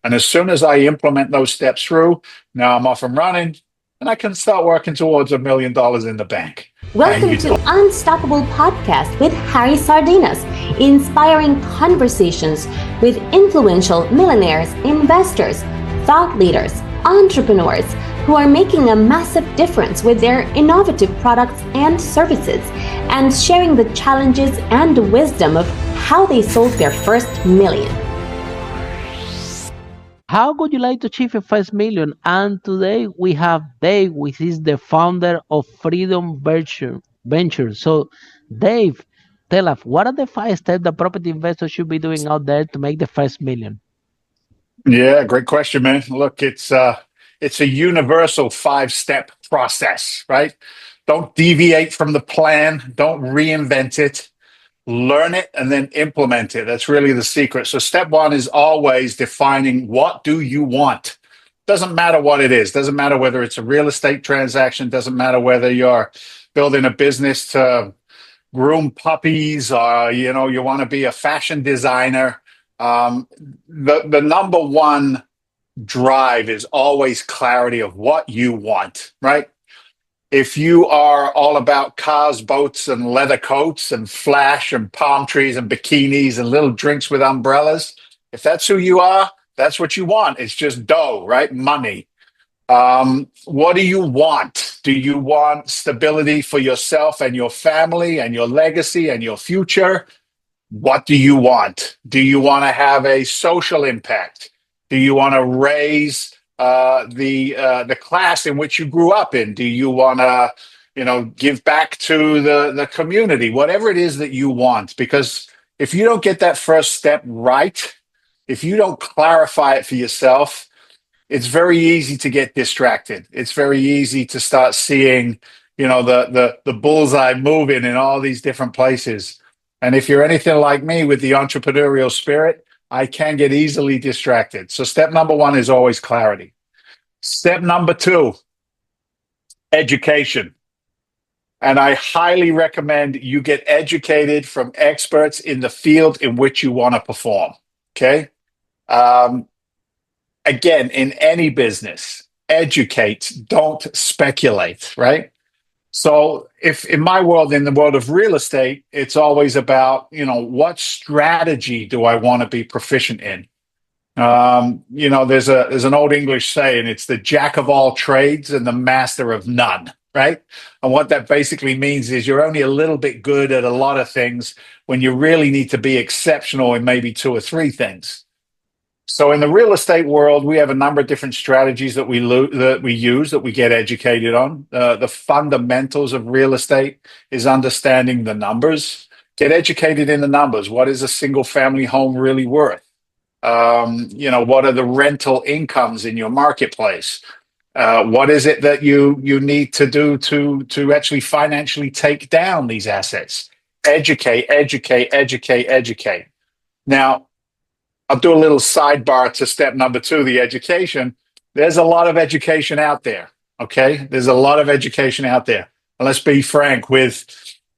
And as soon as I implement those steps through, now I'm off and running and I can start working towards $1 million in the bank. And Welcome to Unstoppable Podcast with Harry Sardinas, inspiring conversations with influential millionaires, investors, thought leaders, entrepreneurs who are making a massive difference with their innovative products and services, and sharing the challenges and wisdom of how they sold their first million. How would you like to achieve your first million? And today we have Dave, which is the founder of Freedom Venture. So, Dave, tell us, what are the 5 steps that property investors should be doing out there to make the first million? Yeah, great question, man. Look, it's a universal 5-step process, right? Don't deviate from the plan, don't reinvent it. Learn it and then implement it. That's really the secret. So step one is always defining, what do you want? Doesn't matter what it is. Doesn't matter whether it's a real estate transaction. Doesn't matter whether you're building a business to groom puppies or, you want to be a fashion designer. The number one drive is always clarity of what you want, right? If you are all about cars, boats, and leather coats and flash and palm trees and bikinis and little drinks with umbrellas, if that's who you are, that's what you want. It's just dough, right? Money. What do you want? Do you want stability for yourself and your family and your legacy and your future? What do you want? Do you want to have a social impact? Do you want to raise the class in which you grew up in? Do you want to, give back to the community? Whatever it is that you want, because if you don't get that first step right, if you don't clarify it for yourself, it's very easy to get distracted. It's very easy to start seeing, the bullseye moving in all these different places. And if you're anything like me with the entrepreneurial spirit, I can get easily distracted. So step number one is always clarity. Step number two, education. And I highly recommend you get educated from experts in the field in which you want to perform. Okay. Again, in any business, educate, don't speculate, right? So if in my world, in the world of real estate, it's always about, what strategy do I want to be proficient in? There's an old English saying, it's the jack of all trades and the master of none, right? And what that basically means is you're only a little bit good at a lot of things when you really need to be exceptional in maybe 2 or 3 things. So in the real estate world, we have a number of different strategies that we use, that we get educated on. The fundamentals of real estate is understanding the numbers. Get educated in the numbers. What is a single family home really worth? What are the rental incomes in your marketplace? What is it that you need to do to actually financially take down these assets? Educate. Now, I'll do a little sidebar to step number 2, the education. There's a lot of education out there. Okay, there's a lot of education out there. And let's be frank, with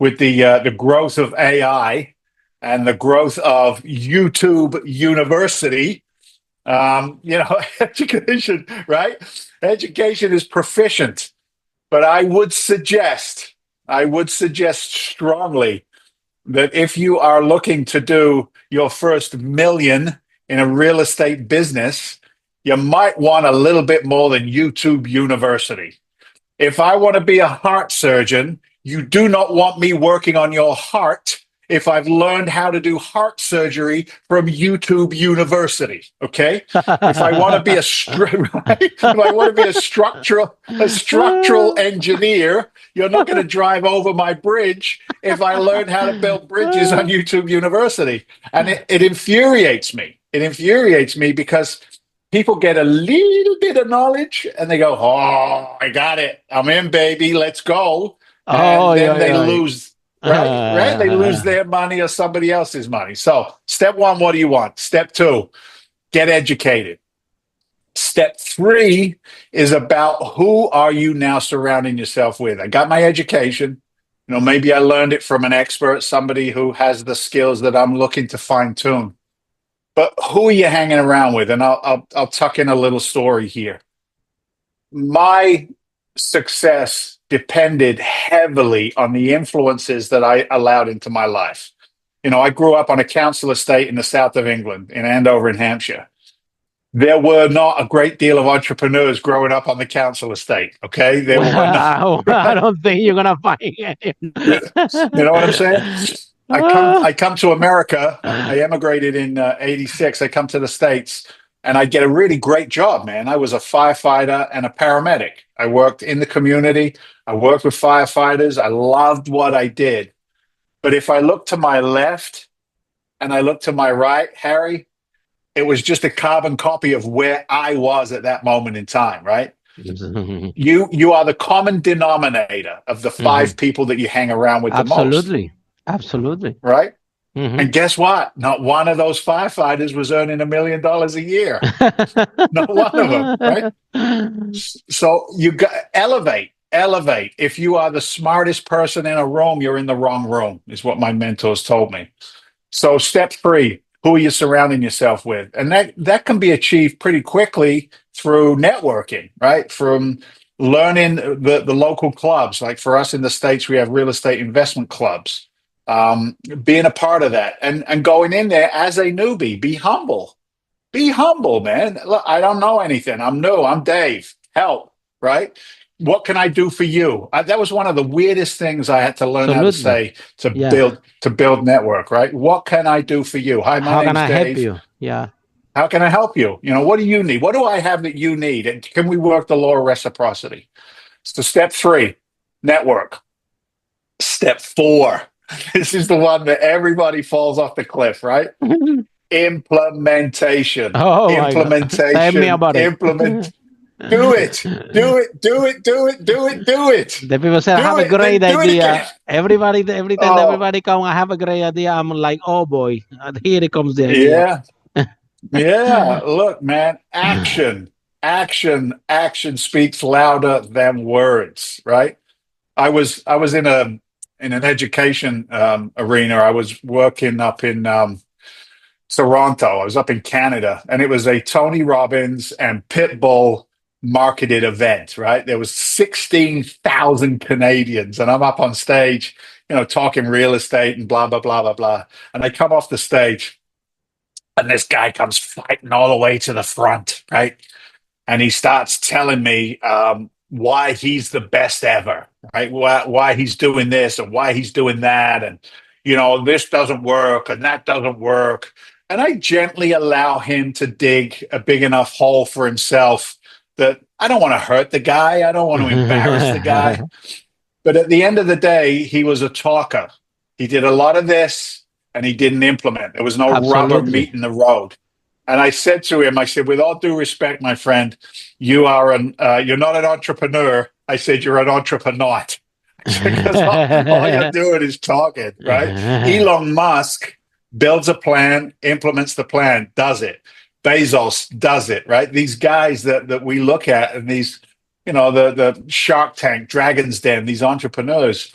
the growth of AI and the growth of YouTube University, education, right? Education is proficient, but I would suggest strongly that if you are looking to do your first million in a real estate business, you might want a little bit more than YouTube University. If I want to be a heart surgeon, you do not want me working on your heart if I've learned how to do heart surgery from YouTube University. Okay, if I want to be a structural engineer, you're not going to drive over my bridge if I learned how to build bridges on YouTube University. And it infuriates me. It infuriates me because people get a little bit of knowledge and they go, "Oh, I got it. I'm in, baby. Let's go." And then they lose. Right? They lose their money or somebody else's money. So step 1, what do you want? Step 2, get educated. Step 3 is about, who are you now surrounding yourself with? I got my education. Maybe I learned it from an expert, somebody who has the skills that I'm looking to fine tune. But who are you hanging around with? And I'll tuck in a little story here. My success depended heavily on the influences that I allowed into my life. I grew up on a council estate in the south of England, in Andover, in Hampshire. There were not a great deal of entrepreneurs growing up on the council estate. Okay, there were not. I don't think you're gonna find any. You know what I'm saying? I come to America. I emigrated in '86. I come to the States, and I get a really great job, man. I was a firefighter and a paramedic. I worked in the community. I worked with firefighters. I loved what I did. But if I look to my left and I look to my right, Harry, it was just a carbon copy of where I was at that moment in time, right? You are the common denominator of the five people that you hang around with the most. Absolutely. Right? And guess what? Not one of those firefighters was earning $1 million a year. Not one of them, right? So you got elevate. If you are the smartest person in a room, you're in the wrong room, is what my mentors told me. So step 3, who are you surrounding yourself with? And that can be achieved pretty quickly through networking, right? From learning the local clubs. Like for us in the States, we have real estate investment clubs. Being a part of that and going in there as a newbie. Be humble, man. Look, I don't know anything. I'm new. I'm Dave. Help, right? What can I do for you? That was one of the weirdest things I had to learn how to say to build network, right? What can I do for you? Hi, my name's Dave. How can I help you? Yeah. How can I help you? What do you need? What do I have that you need? And can we work the law of reciprocity? So step 3, network. Step 4. This is the one that everybody falls off the cliff, right? Implementation. Oh, implementation. Tell me about it. Do it. The people say, I have a great idea. Every time everybody come, I have a great idea. I'm like, oh boy, here it comes the idea. Yeah. Look, man, action speaks louder than words, right? I was in an education arena. I was working up in Toronto. I was up in Canada, and it was a Tony Robbins and Pitbull marketed event, right? There was 16,000 Canadians, and I'm up on stage, talking real estate and blah, blah, blah, blah, blah. And I come off the stage, and this guy comes fighting all the way to the front, right? And he starts telling me why he's the best ever, right? Why he's doing this and why he's doing that. And, this doesn't work and that doesn't work. And I gently allow him to dig a big enough hole for himself that I don't want to hurt the guy. I don't want to embarrass the guy. But at the end of the day, he was a talker. He did a lot of this and he didn't implement. There was no rubber meeting the road. And I said to him, with all due respect, my friend, you're not an entrepreneur. I said, you're an entrepreneur. Because all you're doing is talking, right? Elon Musk builds a plan, implements the plan, does it. Bezos does it, right? These guys that we look at, and these, the Shark Tank, Dragon's Den, these entrepreneurs,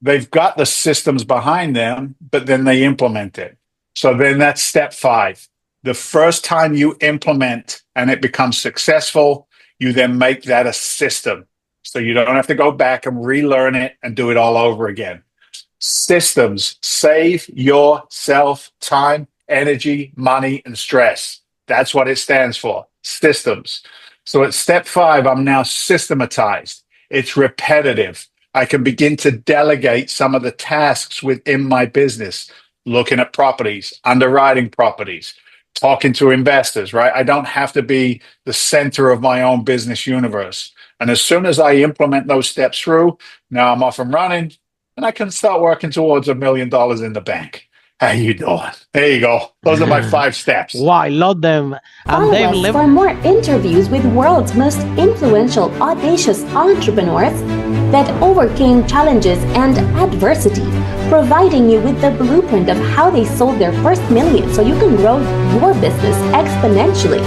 they've got the systems behind them, but then they implement it. So then that's step 5. The first time you implement and it becomes successful, you then make that a system. So you don't have to go back and relearn it and do it all over again. Systems save yourself time, energy, money, and stress. That's what it stands for, systems. So at step 5, I'm now systematized. It's repetitive. I can begin to delegate some of the tasks within my business, looking at properties, underwriting properties, talking to investors, right? I don't have to be the center of my own business universe. And as soon as I implement those steps through, now I'm off and running, and I can start working towards $1 million in the bank. How you doing? There you go. Those are my 5 steps. Wow, I love them. Follow us for more interviews with world's most influential, audacious entrepreneurs that overcame challenges and adversity, providing you with the blueprint of how they sold their first million so you can grow your business exponentially.